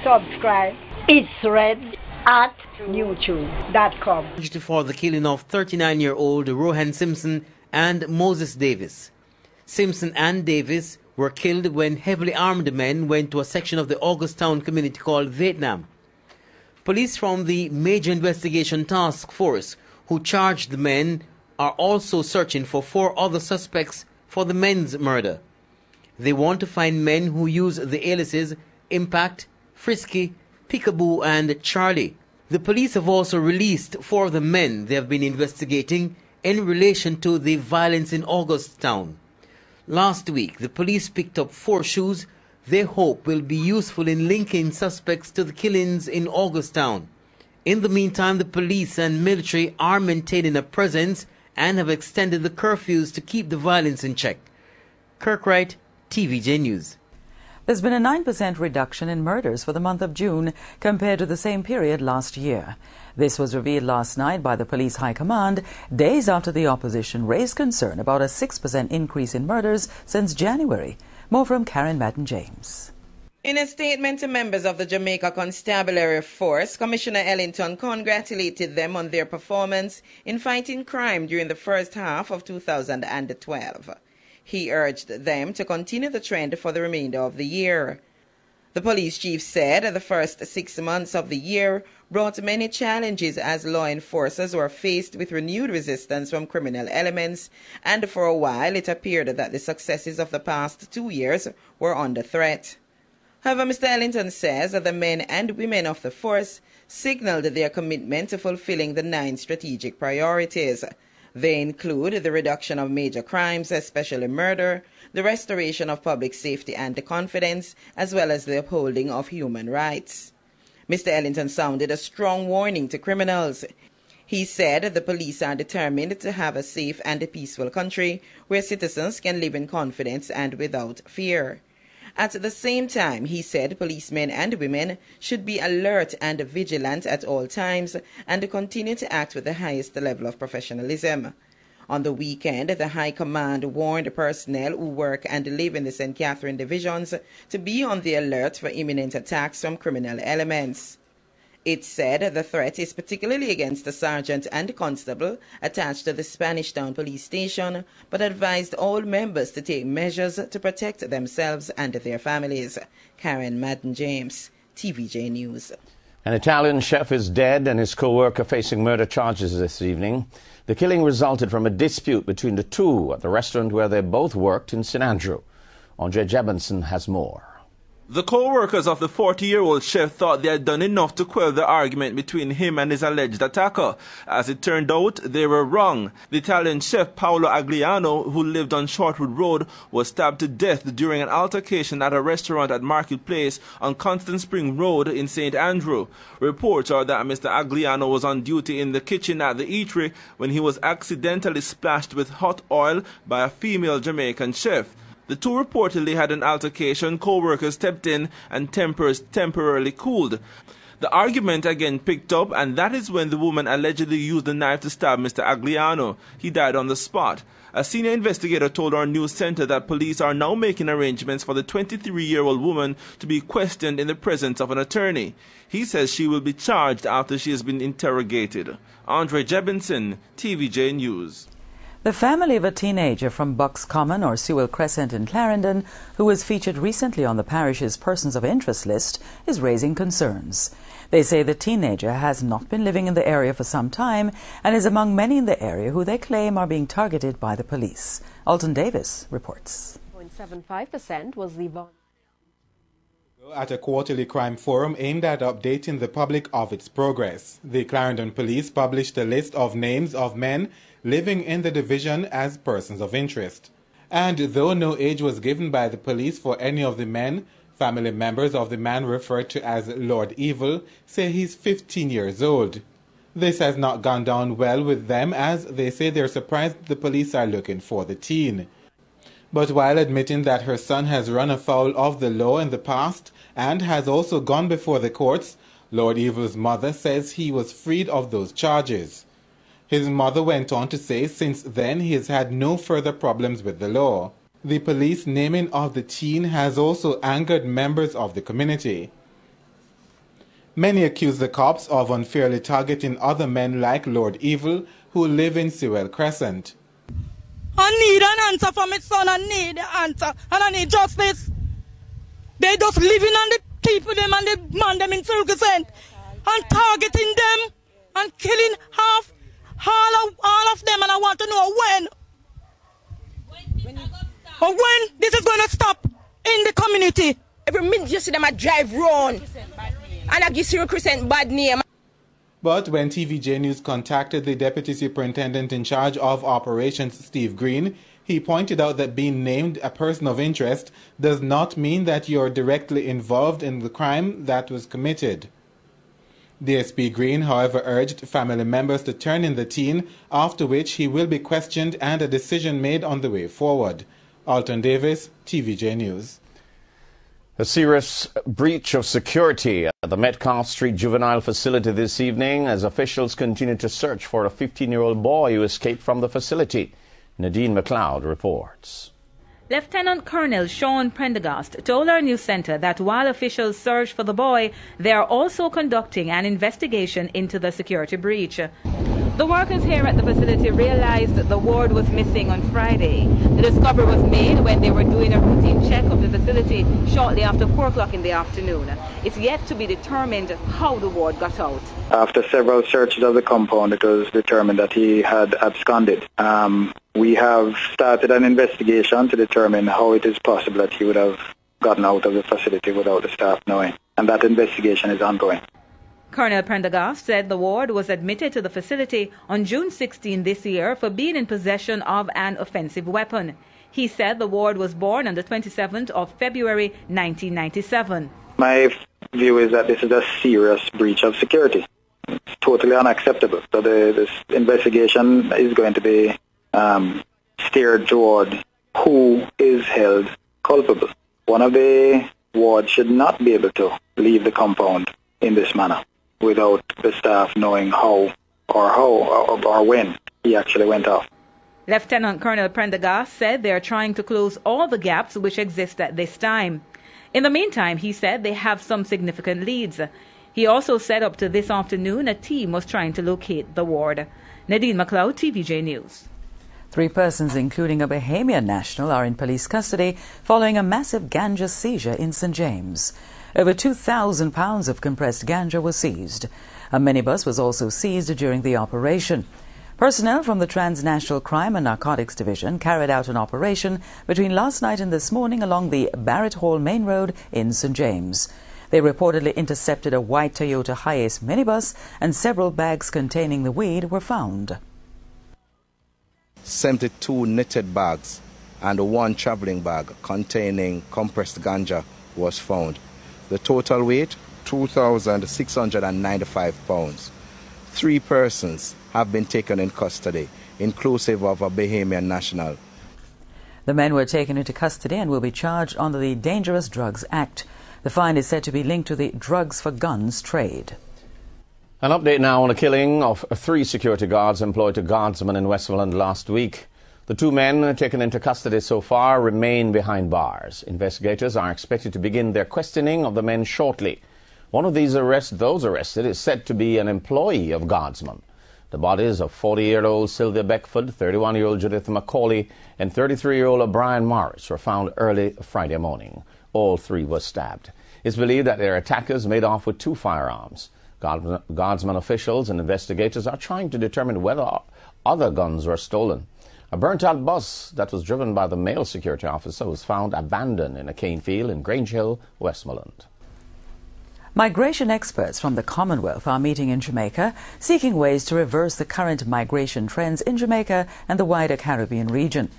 subscribe. It's red at YouTube.com. For the killing of 39-year-old Rohan Simpson and Moses Davis. Simpson and Davis were killed when heavily armed men went to a section of the Augustown community called Vietnam. Police from the Major Investigation Task Force who charged the men are also searching for 4 other suspects for the men's murder. They want to find men who use the aliases Impact, Frisky, Peekaboo and Charlie. The police have also released 4 of the men they have been investigating in relation to the violence in Augustown. Last week, the police picked up 4 shoes they hope will be useful in linking suspects to the killings in Augustown. In the meantime, the police and military are maintaining a presence and have extended the curfews to keep the violence in check. Kirk Wright, TVJ News. There's been a 9% reduction in murders for the month of June compared to the same period last year. This was revealed last night by the Police High Command, days after the opposition raised concern about a 6% increase in murders since January. More from Karen Madden-James. In a statement to members of the Jamaica Constabulary Force, Commissioner Ellington congratulated them on their performance in fighting crime during the first half of 2012. He urged them to continue the trend for the remainder of the year. The police chief said the first 6 months of the year brought many challenges as law enforcers were faced with renewed resistance from criminal elements, and for a while it appeared that the successes of the past 2 years were under threat. However, Mr. Ellington says that the men and women of the force signaled their commitment to fulfilling the 9 strategic priorities. They include the reduction of major crimes, especially murder, the restoration of public safety and confidence, as well as the upholding of human rights. Mr. Ellington sounded a strong warning to criminals. He said the police are determined to have a safe and a peaceful country where citizens can live in confidence and without fear. At the same time, he said policemen and women should be alert and vigilant at all times and continue to act with the highest level of professionalism. On the weekend, the High Command warned personnel who work and live in the St. Catherine divisions to be on the alert for imminent attacks from criminal elements. It said the threat is particularly against the sergeant and constable attached to the Spanish Town Police Station, but advised all members to take measures to protect themselves and their families. Karen Madden-James, TVJ News. An Italian chef is dead and his co-worker facing murder charges this evening. The killing resulted from a dispute between the two at the restaurant where they both worked in St. Andrew. Andre Jebinson has more. The co-workers of the 40-year-old chef thought they had done enough to quell the argument between him and his alleged attacker. As it turned out, they were wrong. The Italian chef Paolo Agliano, who lived on Shortwood Road, was stabbed to death during an altercation at a restaurant at Market Place on Constant Spring Road in St. Andrew. Reports are that Mr. Agliano was on duty in the kitchen at the eatery when he was accidentally splashed with hot oil by a female Jamaican chef. The two reportedly had an altercation. Co-workers stepped in and tempers temporarily cooled. The argument again picked up, and that is when the woman allegedly used a knife to stab Mr. Agliano. He died on the spot. A senior investigator told our news center that police are now making arrangements for the 23-year-old woman to be questioned in the presence of an attorney. He says she will be charged after she has been interrogated. Andre Jebinson, TVJ News. The family of a teenager from Bucks Common or Sewell Crescent in Clarendon, who was featured recently on the parish's Persons of Interest list, is raising concerns. They say the teenager has not been living in the area for some time and is among many in the area who they claim are being targeted by the police. Alton Davis reports. 0.75% was the bond. At a quarterly crime forum aimed at updating the public of its progress, the Clarendon Police published a list of names of men living in the division as persons of interest. And though no age was given by the police for any of the men, family members of the man referred to as Lord Evil say he's 15 years old. This has not gone down well with them, as they say they're surprised the police are looking for the teen. But while admitting that her son has run afoul of the law in the past and has also gone before the courts, Lord Evil's mother says he was freed of those charges. His mother went on to say since then he has had no further problems with the law. The police naming of the teen has also angered members of the community. Many accuse the cops of unfairly targeting other men like Lord Evil, who live in Sewell Crescent. I need an answer for my son. I need an answer. And I need justice. They just living on the people them and the man them in Sewell Crescent and targeting them and killing all of them. And I want to know when. Or when this is going to stop in the community. Every minute you see them a drive round and I give Sewell Crescent bad name. But when TVJ News contacted the Deputy Superintendent in charge of operations, Steve Green, he pointed out that being named a person of interest does not mean that you're directly involved in the crime that was committed. DSP Green, however, urged family members to turn in the teen, after which he will be questioned and a decision made on the way forward. Alton Davis, TVJ News. A serious breach of security at the Metcalfe Street Juvenile Facility this evening as officials continue to search for a 15-year-old boy who escaped from the facility. Nadine McLeod reports. Lieutenant Colonel Sean Prendergast told our news centre that while officials search for the boy, they are also conducting an investigation into the security breach. The workers here at the facility realized that the ward was missing on Friday. The discovery was made when they were doing a routine check of the facility shortly after 4 o'clock in the afternoon. It's yet to be determined how the ward got out. After several searches of the compound, it was determined that he had absconded. We have started an investigation to determine how it is possible that he would have gotten out of the facility without the staff knowing, and that investigation is ongoing. Colonel Prendergast said the ward was admitted to the facility on June 16 this year for being in possession of an offensive weapon. He said the ward was born on the 27th of February 1997. My view is that this is a serious breach of security. It's totally unacceptable. So this investigation is going to be steered toward who is held culpable. One of the wards should not be able to leave the compound in this manner without the staff knowing how or when he actually went off. Lieutenant Colonel Prendergast said they are trying to close all the gaps which exist at this time. In the meantime, he said they have some significant leads. He also said up to this afternoon a team was trying to locate the ward. Nadine McLeod, TVJ News. 3 persons, including a Bahamian national, are in police custody following a massive ganja seizure in St. James. Over 2,000 pounds of compressed ganja was seized. A minibus was also seized during the operation. Personnel from the Transnational Crime and Narcotics Division carried out an operation between last night and this morning along the Barrett Hall Main Road in St. James. They reportedly intercepted a white Toyota Hiace minibus and several bags containing the weed were found. 72 knitted bags and 1 traveling bag containing compressed ganja was found. The total weight, 2,695 pounds. 3 persons have been taken in custody, inclusive of a Bahamian national. The men were taken into custody and will be charged under the Dangerous Drugs Act. The find is said to be linked to the drugs for guns trade. An update now on a killing of 3 security guards employed to guardsmen in Westmoreland last week. The 2 men taken into custody so far remain behind bars. Investigators are expected to begin their questioning of the men shortly. One of those arrested is said to be an employee of guardsmen. The bodies of 40-year-old Sylvia Beckford, 31-year-old Judith McCauley, and 33-year-old O'Brien Morris were found early Friday morning. All 3 were stabbed. It's believed that their attackers made off with 2 firearms. Guardsmen officials and investigators are trying to determine whether other guns were stolen. A burnt-out bus that was driven by the male security officer was found abandoned in a cane field in Grange Hill, Westmoreland. Migration experts from the Commonwealth are meeting in Jamaica, seeking ways to reverse the current migration trends in Jamaica and the wider Caribbean region.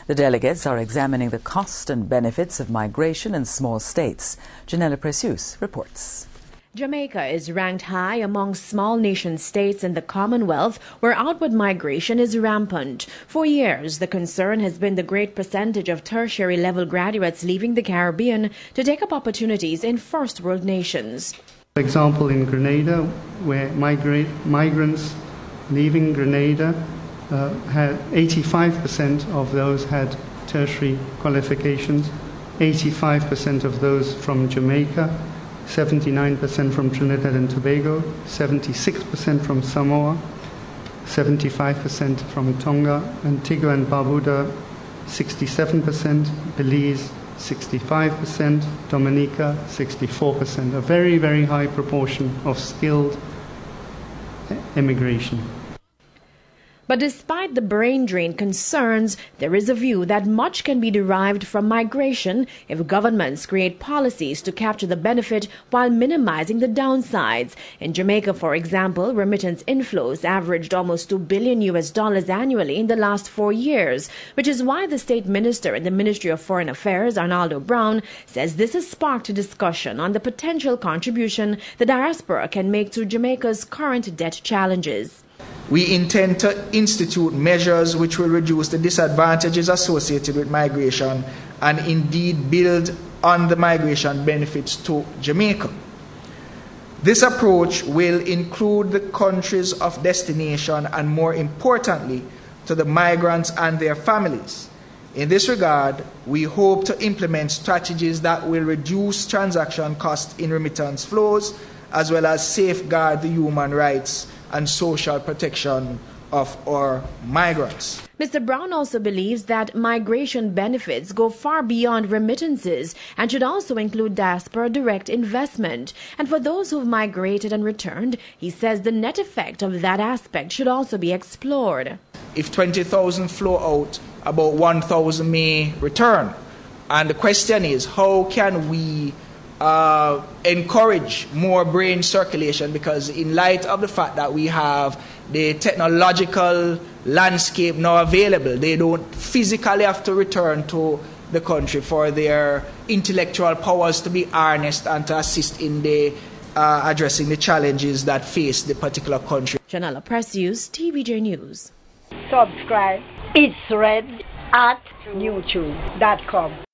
The delegates are examining the cost and benefits of migration in small states. Janella Precious reports. Jamaica is ranked high among small nation states in the Commonwealth, where outward migration is rampant. For years, the concern has been the great percentage of tertiary level graduates leaving the Caribbean to take up opportunities in first world nations. For example, in Grenada, where migrants leaving Grenada had 85% of those had tertiary qualifications, 85% of those from Jamaica, 79% from Trinidad and Tobago, 76% from Samoa, 75% from Tonga, Antigua and Barbuda, 67%, Belize, 65%, Dominica, 64%, a very, very high proportion of skilled immigration. But despite the brain drain concerns, there is a view that much can be derived from migration if governments create policies to capture the benefit while minimizing the downsides. In Jamaica, for example, remittance inflows averaged almost $2 billion annually in the last 4 years, which is why the state minister in the Ministry of Foreign Affairs, Arnaldo Brown, says this has sparked a discussion on the potential contribution the diaspora can make to Jamaica's current debt challenges. We intend to institute measures which will reduce the disadvantages associated with migration and indeed build on the migration benefits to Jamaica. This approach will include the countries of destination and, more importantly, to the migrants and their families. In this regard, we hope to implement strategies that will reduce transaction costs in remittance flows, as well as safeguard the human rights and social protection of our migrants. Mr. Brown also believes that migration benefits go far beyond remittances and should also include diaspora direct investment. And for those who've migrated and returned, he says the net effect of that aspect should also be explored. If 20,000 flow out, about 1,000 may return. And the question is, how can we encourage more brain circulation, because in light of the fact that we have the technological landscape now available, they don't physically have to return to the country for their intellectual powers to be harnessed and to assist in the addressing the challenges that face the particular country. Janella Precious, TVJ News. Subscribe. It's red at YouTube.com.